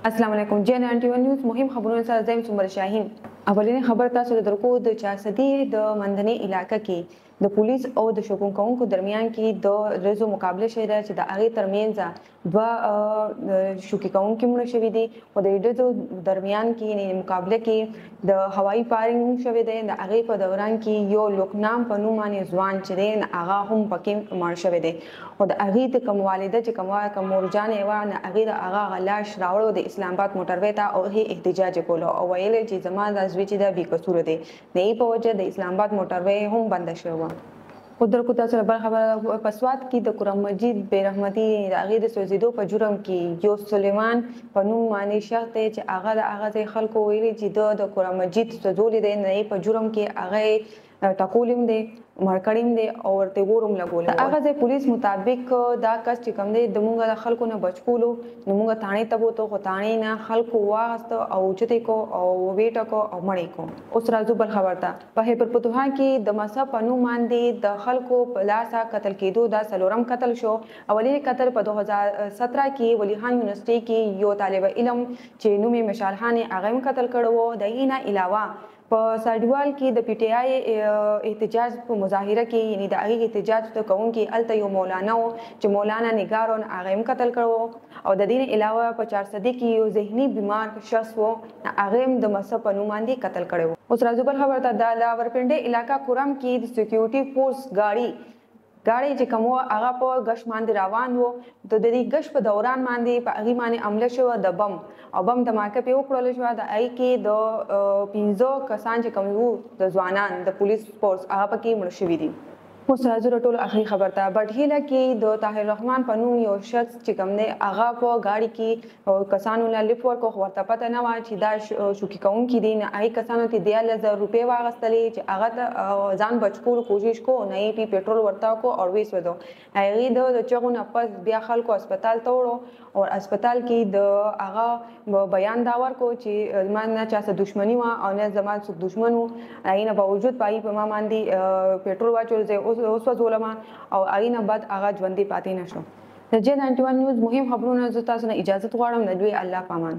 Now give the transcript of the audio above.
السلام علیکم جن 91 نیوز مهم خبرونه سره زم سمبل شاهین. اولینی خبر تاسو ته درکو د چارسدي د مندني علاقې کې د پولیس او د شوکون کوونکو درمیان کې د رزو مقابله شوې ده چې د هغې ترمنځ دوه شوکي کوونکي مړه شوي دي او د رزو درمیان کې مقابله کې د هوایي فایرینګ شوی دی. د هغې په دوران کې یو لوکنام په نوم باندې ځوان چې دی هغه هم پکې مړ شوی دی او د هغې د کوم والده چې کوم مورجانې وه د هغې د هغه لاش راوړو د اسلام آباد موټروي ته او هغې احتجاج کولو او ویل چې زما دا زوی چې دی بې قصوره دی. د هغې په وجه د اسلام آباد موټروي هم بنده شوې وه. قدر کو تاسو بل خبره په سواد کې د قرآن مجید بے رحمتي د هغې د سوځېدو په جرم کې یو سلیمان په نوم باندې شخص دی چې هغه د هغه خلکو ویلي چې د قرآن مجید سوځولی دی نه په جرم کې هغه ټکولیم دی مړکړیم دی او ورته ګورم لګولې. هغه ځای پولیس مطابق دا کس چې کوم دی د مونږ د خلکو نه بچ کولو نو مونږ تاڼې ته بوتو خو تاڼې نه خلکو واغسته او اوچتې کو او ویټه کو او مړې کو. اوس راځو بل خبر ته. په خیبر پختونخوا کې د مذهب په نوم باندې د خلکو په لاسه قتل کېدو دا څلورم قتل شو. اولین قتل په 2017 کې ولی خان یونیورسيټي کې یو طالب علم چې نوم یې مشال خان هغه هم قتل کړو. د هغې نه علاوه په ساډیوال کې د پی ټی آی احتجاج په مظاهره کې یعنی د هغې احتجاج کوونکي هلته یو مولانا و چې مولانا نگار هغه هم قتل کړو او د دې نه علاوه په چارسدي کې یو ذهني بیمار شخص و هغه هم د مذهب په نوم باندې قتل کړی و. اوس راځو بل خبر ته. د لاورپنډۍ علاقه کورم کې د سکیورټي فورس गाड़ी چې کوم هغه په غش باندې روان وو د دې غش په دوران باندې په هغه باندې حمله شو د بم او بم دماکه په وکړل شو. د ای کې د 15 کسان چې کوم وو د ځوانان د پولیس فورس هغه پکې مړ شوي دي. اوس راځو ټول اخري خبر ته. بټهیله کې د طاهر رحمان په نوم یو شخص چې کوم دی هغه په گاڑی کې کسانو له لیف ورکو خو ورته پته نه وه چې دا شوکي کوونکي دي. نه هغې کسانو ته 13,000 روپۍ واخیستلې چې هغه ته ځان بچ کولو کوشش کو نه یې پیټرول ورته کو او ویسودو. هغې د چغو نه پس بیا خلکو اسپتال ته وړو او اسپتال کې د هغه بیان دا ورکو چې ما نه چا سره دښمني وه او نه زما څوک دښمن و. هغې نه باوجود په هغې په ما باندې پیټرول واچول زه اوس وځولم او هغې نه بعد هغه ژوندی پاتې نه شو. د جن 91 نیوز مهم خبرونه زه تاسو نه اجازت غواړم. د دوی الله پامان.